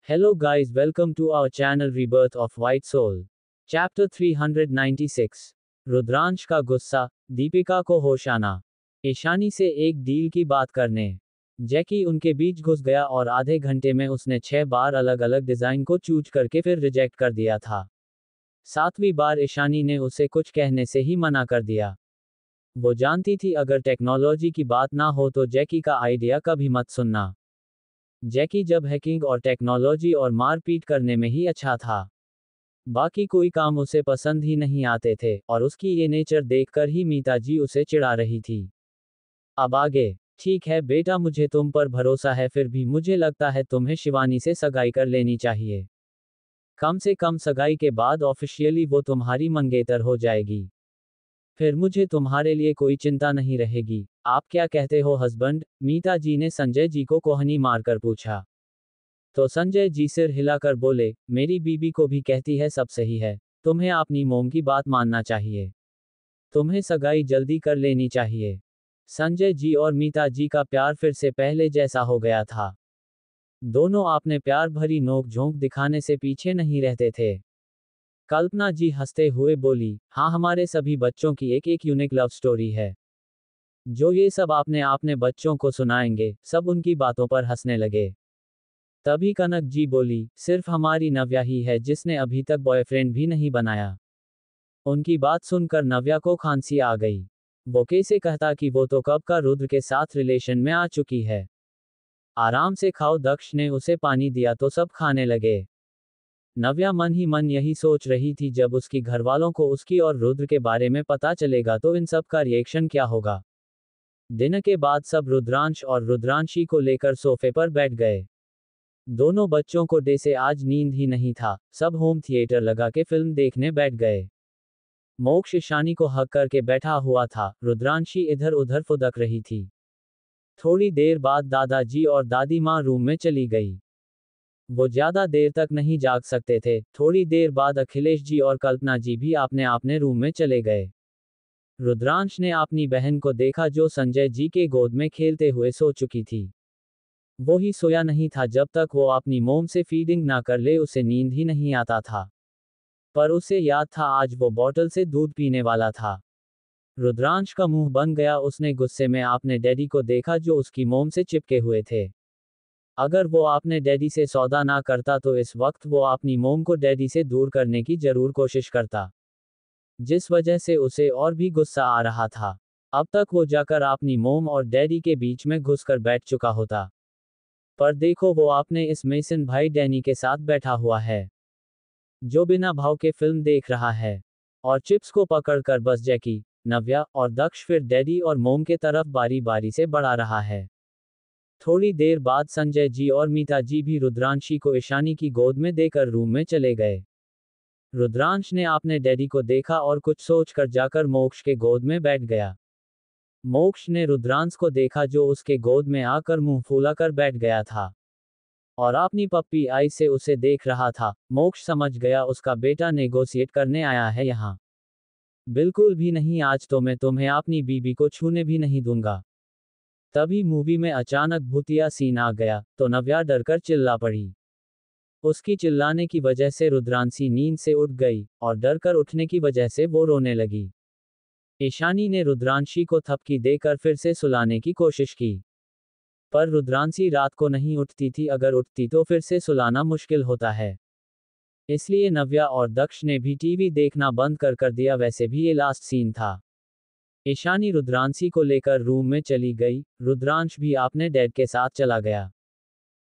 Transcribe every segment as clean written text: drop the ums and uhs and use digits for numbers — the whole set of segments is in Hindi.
Hello guys, welcome to our channel Rebirth of White Soul. Chapter 396. Rudransh का गुस्सा, दीपिका को होश आना। ईशानी से एक डील की बात करने जैकी उनके बीच घुस गया और आधे घंटे में उसने 6 बार अलग अलग डिजाइन को चूज करके फिर रिजेक्ट कर दिया था। 7वीं बार ईशानी ने उसे कुछ कहने से ही मना कर दिया। वो जानती थी अगर टेक्नोलॉजी की बात ना हो तो जैकी का आइडिया कभी मत सुनना। जैकी जब हैकिंग और टेक्नोलॉजी और मारपीट करने में ही अच्छा था। बाकी कोई काम उसे पसंद ही नहीं आते थे और उसकी ये नेचर देखकर ही मीता जी उसे चिढ़ा रही थी। अब आगे। ठीक है बेटा, मुझे तुम पर भरोसा है, फिर भी मुझे लगता है तुम्हें शिवानी से सगाई कर लेनी चाहिए। कम से कम सगाई के बाद ऑफिशियली वो तुम्हारी मंगेतर हो जाएगी। फिर मुझे तुम्हारे लिए कोई चिंता नहीं रहेगी। आप क्या कहते हो हस्बैंड? मीता जी ने संजय जी को कोहनी मारकर पूछा। तो संजय जी सिर हिलाकर बोले, मेरी बीबी को भी कहती है सब सही है। तुम्हें अपनी मोम की बात मानना चाहिए। तुम्हें सगाई जल्दी कर लेनी चाहिए। संजय जी और मीता जी का प्यार फिर से पहले जैसा हो गया था। दोनों अपने प्यार भरी नोक झोंक दिखाने से पीछे नहीं रहते थे। कल्पना जी हंसते हुए बोली, हाँ, हमारे सभी बच्चों की एक एक यूनिक लव स्टोरी है। जो ये सब आपने अपने बच्चों को सुनाएंगे। सब उनकी बातों पर हंसने लगे। तभी कनक जी बोली, सिर्फ हमारी नव्या ही है जिसने अभी तक बॉयफ्रेंड भी नहीं बनाया। उनकी बात सुनकर नव्या को खांसी आ गई। वो कैसे कहता कि वो तो कब का रुद्र के साथ रिलेशन में आ चुकी है। आराम से खाओ। दक्ष ने उसे पानी दिया तो सब खाने लगे। नव्या मन ही मन यही सोच रही थी, जब उसकी घरवालों को उसकी और रुद्र के बारे में पता चलेगा तो इन सब का रिएक्शन क्या होगा। दिन के बाद सब रुद्रांश और रुद्रांशी को लेकर सोफे पर बैठ गए। दोनों बच्चों को डे से आज नींद ही नहीं था। सब होम थिएटर लगा के फिल्म देखने बैठ गए। मोक्ष ईशानी को हक करके बैठा हुआ था। रुद्रांशी इधर उधर फुदक रही थी। थोड़ी देर बाद दादाजी और दादी माँ रूम में चली गई। वो ज्यादा देर तक नहीं जाग सकते थे। थोड़ी देर बाद अखिलेश जी और कल्पना जी भी अपने अपने रूम में चले गए। रुद्रांश ने अपनी बहन को देखा जो संजय जी के गोद में खेलते हुए सो चुकी थी। वो ही सोया नहीं था जब तक वो अपनी मोम से फीडिंग ना कर ले, उसे नींद ही नहीं आता था। पर उसे याद था आज वो बॉटल से दूध पीने वाला था। रुद्रांश का मुंह बन गया। उसने गुस्से में अपने डैडी को देखा जो उसकी मोम से चिपके हुए थे। अगर वो अपने डैडी से सौदा ना करता तो इस वक्त वो अपनी मोम को डैडी से दूर करने की जरूर कोशिश करता, जिस वजह से उसे और भी गुस्सा आ रहा था। अब तक वो जाकर अपनी मोम और डैडी के बीच में घुसकर बैठ चुका होता। पर देखो, वो अपने इस मेसन भाई डैनी के साथ बैठा हुआ है, जो बिना भाव के फिल्म देख रहा है। और चिप्स को पकड़कर बस जैकी, नव्या और दक्ष फिर डैडी और मोम के तरफ बारी बारी से बढ़ा रहा है। थोड़ी देर बाद संजय जी और मीता जी भी रुद्रांशी को ईशानी की गोद में देकर रूम में चले गए। रुद्रांश ने अपने डैडी को देखा और कुछ सोचकर जाकर मोक्ष के गोद में बैठ गया। मोक्ष ने रुद्रांश को देखा जो उसके गोद में आकर मुंह फुलाकर बैठ गया था और अपनी पप्पी आई से उसे देख रहा था। मोक्ष समझ गया उसका बेटा नेगोशिएट करने आया है यहाँ। बिल्कुल भी नहीं, आज तो मैं तुम्हें अपनी बीबी को छूने भी नहीं दूंगा। तभी मूवी में अचानक भूतिया सीन आ गया तो नव्या डरकर चिल्ला पड़ी। उसकी चिल्लाने की वजह से रुद्रांशी नींद से उठ गई और डरकर उठने की वजह से वो रोने लगी। ईशानी ने रुद्रांशी को थपकी देकर फिर से सुलाने की कोशिश की, पर रुद्रांशी रात को नहीं उठती थी। अगर उठती तो फिर से सुलाना मुश्किल होता है। इसलिए नव्या और दक्ष ने भी टीवी देखना बंद कर दिया। वैसे भी ये लास्ट सीन था। ईशानी रुद्रांशी को लेकर रूम में चली गई। रुद्रांश भी अपने डैड के साथ चला गया।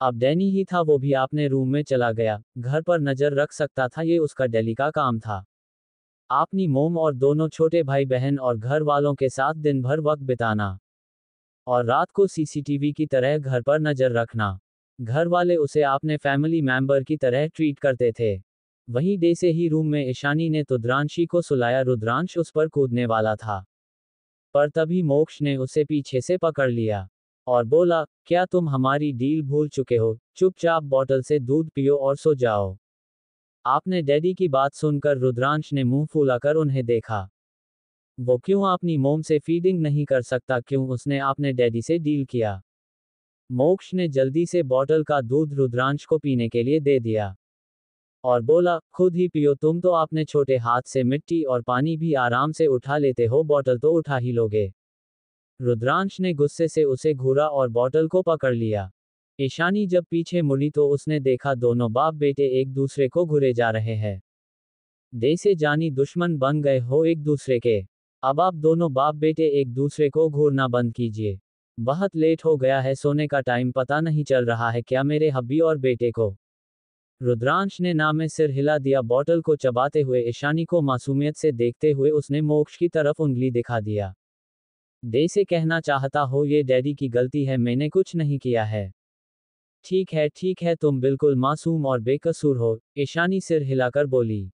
अब डैनी ही था, वो भी अपने रूम में चला गया। घर पर नजर रख सकता था, ये उसका डेली का काम था। अपनी मोम और दोनों छोटे भाई बहन और घर वालों के साथ दिन भर वक्त बिताना और रात को सीसीटीवी की तरह घर पर नजर रखना। घर वाले उसे अपने फैमिली मेंबर की तरह ट्रीट करते थे। वहीं डे से ही रूम में ईशानी ने रुद्रांशी को सुलाया। रुद्रांश उस पर कूदने वाला था, पर तभी मोक्ष ने उसे पीछे से पकड़ लिया और बोला, क्या तुम हमारी डील भूल चुके हो? चुपचाप बॉटल से दूध पियो और सो जाओ। आपने डैडी की बात सुनकर रुद्रांश ने मुंह फुलाकर उन्हें देखा। वो क्यों अपनी मोम से फीडिंग नहीं कर सकता? क्यों उसने अपने डैडी से डील किया? मोक्ष ने जल्दी से बॉटल का दूध रुद्रांश को पीने के लिए दे दिया और बोला, खुद ही पियो, तुम तो आपने छोटे हाथ से मिट्टी और पानी भी आराम से उठा लेते हो, बॉटल तो उठा ही लोगे। रुद्रांश ने गुस्से से उसे घूरा और बॉटल को पकड़ लिया। ईशानी जब पीछे मुड़ी तो उसने देखा दोनों बाप बेटे एक दूसरे को घुरे जा रहे हैं। जैसे जानी दुश्मन बन गए हो एक दूसरे के। अब आप दोनों बाप बेटे एक दूसरे को घूरना बंद कीजिए। बहुत लेट हो गया है, सोने का टाइम पता नहीं चल रहा है क्या मेरे हब्बी और बेटे को। रुद्रांश ने ना में सिर हिला दिया। बॉटल को चबाते हुए ईशानी को मासूमियत से देखते हुए उसने मोक्ष की तरफ उंगली दिखा दिया। जैसे कहना चाहता हो ये डैडी की गलती है, मैंने कुछ नहीं किया है। ठीक है, तुम बिल्कुल मासूम और बेकसूर हो, ईशानी सिर हिलाकर बोली।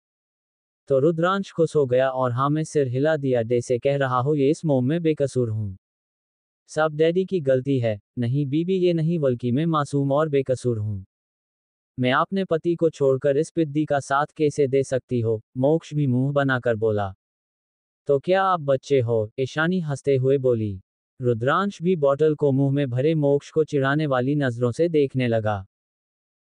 तो रुद्रांश खुश हो गया और हाँ में सिर हिला दिया, जैसे कह रहा हो ये इस मोम में बेकसूर हूँ। सब डैडी की गलती है। नहीं बीबी, ये नहीं, बल्कि मैं मासूम और बेकसूर हूँ। मैं अपने पति को छोड़कर इस पिद्दी का साथ कैसे दे सकती हो, मोक्ष भी मुंह बनाकर बोला। तो क्या आप बच्चे हो, ईशानी हंसते हुए बोली। रुद्रांश भी बॉटल को मुंह में भरे मोक्ष को चिढ़ाने वाली नजरों से देखने लगा।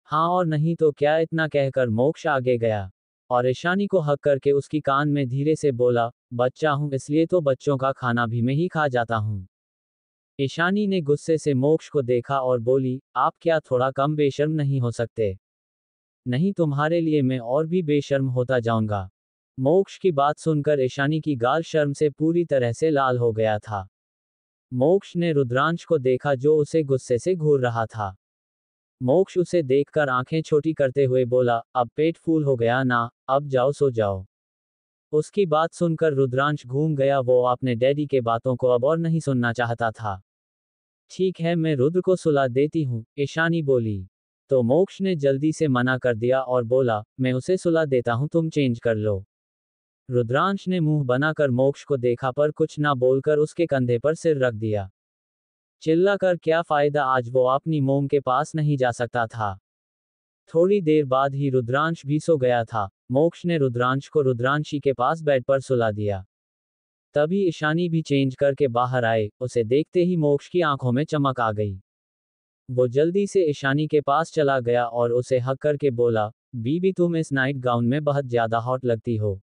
हाँ और नहीं तो क्या, इतना कहकर मोक्ष आगे गया और ईशानी को हक करके उसकी कान में धीरे से बोला, बच्चा हूं इसलिए तो बच्चों का खाना भी मैं ही खा जाता हूं। ईशानी ने गुस्से से मोक्ष को देखा और बोली, आप क्या थोड़ा कम बेशर्म नहीं हो सकते? नहीं, तुम्हारे लिए मैं और भी बेशर्म होता जाऊंगा। मोक्ष की बात सुनकर ईशानी की गाल शर्म से पूरी तरह से लाल हो गया था। मोक्ष ने रुद्रांश को देखा जो उसे गुस्से से घूर रहा था। मोक्ष उसे देखकर आंखें छोटी करते हुए बोला, अब पेट फूल हो गया ना, अब जाओ सो जाओ। उसकी बात सुनकर रुद्रांश घूम गया, वो अपने डैडी के बातों को अब और नहीं सुनना चाहता था। ठीक है, मैं रुद्र को सुला देती हूँ, ईशानी बोली। तो मोक्ष ने जल्दी से मना कर दिया और बोला, मैं उसे सुला देता हूँ, तुम चेंज कर लो। रुद्रांश ने मुंह बनाकर मोक्ष को देखा पर कुछ ना बोलकर उसके कंधे पर सिर रख दिया। चिल्लाकर क्या फायदा, आज वो अपनी मोम के पास नहीं जा सकता था। थोड़ी देर बाद ही रुद्रांश भी सो गया था। मोक्ष ने रुद्रांश को रुद्रांशी के पास बेड पर सुला दिया। तभी ईशानी भी चेंज करके बाहर आए, उसे देखते ही मोक्ष की आंखों में चमक आ गई। वो जल्दी से ईशानी के पास चला गया और उसे हक करके बोला, बीबी तुम इस नाइट गाउन में बहुत ज्यादा हॉट लगती हो।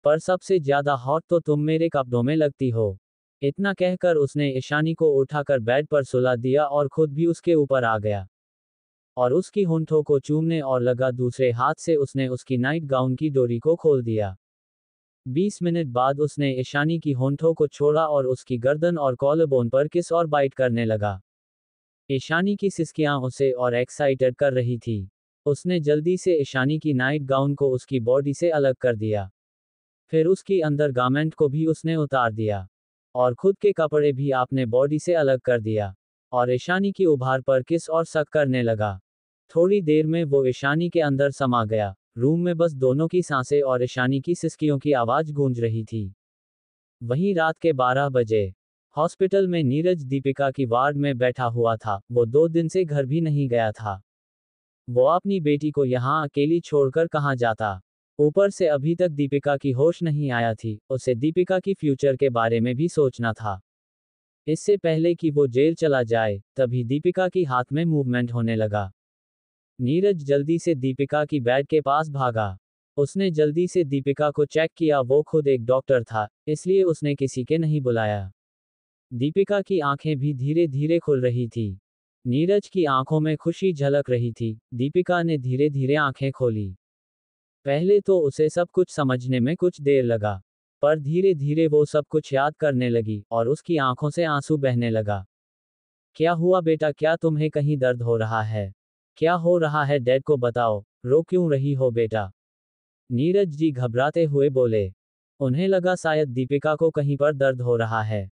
पर सबसे ज्यादा हॉट तो तुम मेरे कपड़ों में लगती हो। इतना कहकर उसने ईशानी को उठाकर बेड पर सुला दिया और खुद भी उसके ऊपर आ गया और उसकी होंठों को चूमने और लगा दूसरे हाथ से उसने उसकी नाइट गाउन की डोरी को खोल दिया। 20 मिनट बाद उसने ईशानी की होंठों को छोड़ा और उसकी गर्दन और कॉलरबोन पर किस और बाइट करने लगा। ईशानी की सिसकियां उसे और एक्साइटेड कर रही थी। उसने जल्दी से ईशानी की नाइट गाउन को उसकी बॉडी से अलग कर दिया। फिर उसकी अंदर गारमेंट को भी उसने उतार दिया और खुद के कपड़े भी आपने बॉडी से अलग कर दिया और ईशानी की उभार पर किस और सक करने लगा। थोड़ी देर में वो ईशानी के अंदर समा गया। रूम में बस दोनों की सांसें और ईशानी की सिसकियों की आवाज गूंज रही थी। वहीं रात के 12 बजे हॉस्पिटल में नीरज दीपिका की वार्ड में बैठा हुआ था। वो 2 दिन से घर भी नहीं गया था। वो अपनी बेटी को यहाँ अकेली छोड़कर कहाँ जाता। ऊपर से अभी तक दीपिका की होश नहीं आया थी, उसे दीपिका की फ्यूचर के बारे में भी सोचना था। इससे पहले कि वो जेल चला जाए, तभी दीपिका की हाथ में मूवमेंट होने लगा। नीरज जल्दी से दीपिका की बेड के पास भागा। उसने जल्दी से दीपिका को चेक किया। वो खुद एक डॉक्टर था, इसलिए उसने किसी के नहीं बुलाया। दीपिका की आंखें भी धीरे धीरे खुल रही थी। नीरज की आंखों में खुशी झलक रही थी। दीपिका ने धीरे धीरे आंखें खोली। पहले तो उसे सब कुछ समझने में कुछ देर लगा, पर धीरे धीरे वो सब कुछ याद करने लगी और उसकी आंखों से आंसू बहने लगा। क्या हुआ बेटा, क्या तुम्हें कहीं दर्द हो रहा है? क्या हो रहा है, डैड को बताओ, रो क्यों रही हो बेटा? नीरज जी घबराते हुए बोले। उन्हें लगा शायद दीपिका को कहीं पर दर्द हो रहा है।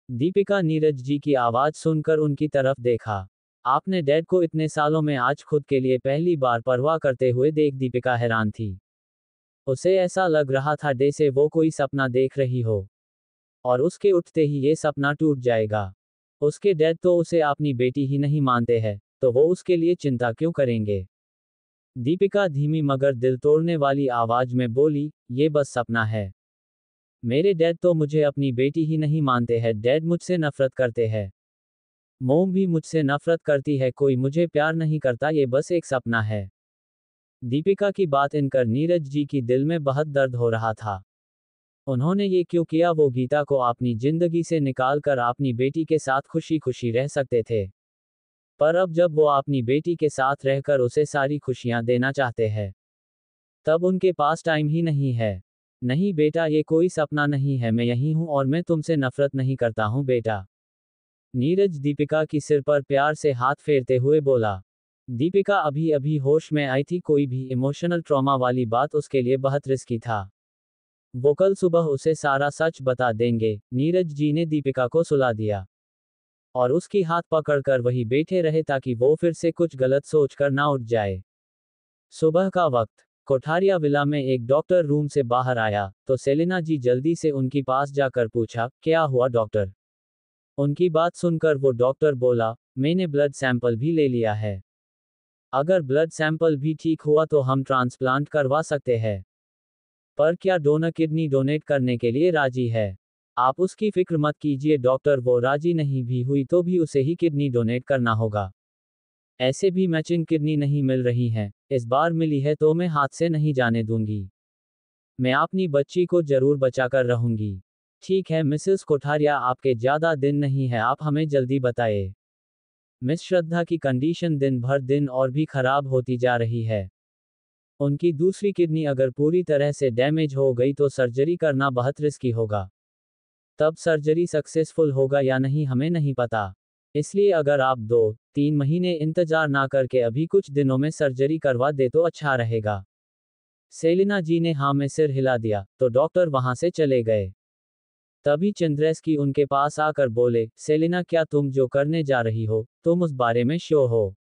दीपिका नीरज जी की आवाज सुनकर उनकी तरफ देखा। आपने डैड को इतने सालों में आज खुद के लिए पहली बार परवाह करते हुए देख। दीपिका हैरान थी। उसे ऐसा लग रहा था जैसे वो कोई सपना देख रही हो और उसके उठते ही ये सपना टूट जाएगा। उसके डैड तो उसे अपनी बेटी ही नहीं मानते हैं, तो वो उसके लिए चिंता क्यों करेंगे? दीपिका धीमी मगर दिल तोड़ने वाली आवाज में बोली, ये बस सपना है। मेरे डैड तो मुझे अपनी बेटी ही नहीं मानते हैं, डैड मुझसे नफरत करते हैं। मोम भी मुझसे नफरत करती है, कोई मुझे प्यार नहीं करता, ये बस एक सपना है। दीपिका की बात इनकर नीरज जी की दिल में बहुत दर्द हो रहा था। उन्होंने ये क्यों किया? वो गीता को अपनी जिंदगी से निकाल कर अपनी बेटी के साथ खुशी खुशी रह सकते थे। पर अब जब वो अपनी बेटी के साथ रहकर उसे सारी खुशियां देना चाहते हैं, तब उनके पास टाइम ही नहीं है। नहीं बेटा, ये कोई सपना नहीं है, मैं यही हूं और मैं तुमसे नफरत नहीं करता हूं बेटा। नीरज दीपिका की सिर पर प्यार से हाथ फेरते हुए बोला। दीपिका अभी अभी होश में आई थी, कोई भी इमोशनल ट्रॉमा वाली बात उसके लिए बहुत रिस्की था। वो कल सुबह उसे सारा सच बता देंगे। नीरज जी ने दीपिका को सुला दिया और उसकी हाथ पकड़कर वहीं बैठे रहे ताकि वो फिर से कुछ गलत सोच कर ना उठ जाए। सुबह का वक्त। कोठारिया विला में एक डॉक्टर रूम से बाहर आया तो सेलिना जी जल्दी से उनके पास जाकर पूछा, क्या हुआ डॉक्टर? उनकी बात सुनकर वो डॉक्टर बोला, मैंने ब्लड सैंपल भी ले लिया है। अगर ब्लड सैंपल भी ठीक हुआ तो हम ट्रांसप्लांट करवा सकते हैं। पर क्या डोनर किडनी डोनेट करने के लिए राजी है? आप उसकी फिक्र मत कीजिए डॉक्टर, वो राजी नहीं भी हुई तो भी उसे ही किडनी डोनेट करना होगा। ऐसे भी मैचिंग किडनी नहीं मिल रही हैं, इस बार मिली है तो मैं हाथ से नहीं जाने दूंगी। मैं अपनी बच्ची को जरूर बचाकर रहूंगी। ठीक है मिसेस कोठारिया, आपके ज़्यादा दिन नहीं है, आप हमें जल्दी बताएं। मिस श्रद्धा की कंडीशन दिन भर दिन और भी खराब होती जा रही है। उनकी दूसरी किडनी अगर पूरी तरह से डैमेज हो गई तो सर्जरी करना बहुत रिस्की होगा। तब सर्जरी सक्सेसफुल होगा या नहीं हमें नहीं पता। इसलिए अगर आप 2-3 महीने इंतजार ना करके अभी कुछ दिनों में सर्जरी करवा दे तो अच्छा रहेगा। सेलिना जी ने हाँ में सिर हिला दिया तो डॉक्टर वहां से चले गए। तभी चंद्रेस्की उनके पास आकर बोले, सेलिना क्या तुम जो करने जा रही हो, तुम उस बारे में श्योर हो?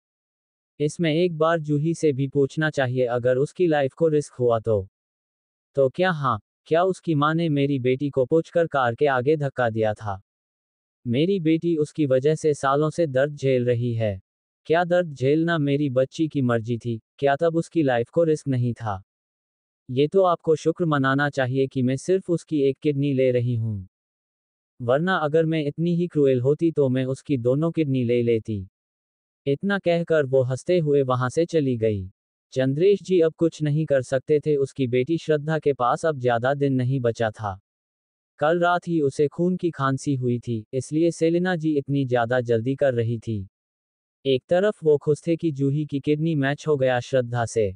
इसमें एक बार जूही से भी पूछना चाहिए, अगर उसकी लाइफ को रिस्क हुआ तो क्या? हाँ, क्या उसकी माँ ने मेरी बेटी को पूछकर कार के आगे धक्का दिया था? मेरी बेटी उसकी वजह से सालों से दर्द झेल रही है। क्या दर्द झेलना मेरी बच्ची की मर्जी थी? क्या तब उसकी लाइफ को रिस्क नहीं था? ये तो आपको शुक्र मनाना चाहिए कि मैं सिर्फ उसकी एक किडनी ले रही हूँ, वरना अगर मैं इतनी ही क्रूएल होती तो मैं उसकी दोनों किडनी ले लेती। इतना कहकर वो हंसते हुए वहां से चली गई। चंद्रेश जी अब कुछ नहीं कर सकते थे, उसकी बेटी श्रद्धा के पास अब ज्यादा दिन नहीं बचा था। कल रात ही उसे खून की खांसी हुई थी, इसलिए सेलिना जी इतनी ज्यादा जल्दी कर रही थी। एक तरफ वो खुश थे कि जूही की किडनी मैच हो गया श्रद्धा से,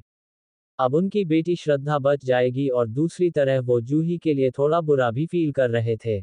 अब उनकी बेटी श्रद्धा बच जाएगी, और दूसरी तरफ वो जूही के लिए थोड़ा बुरा भी फील कर रहे थे।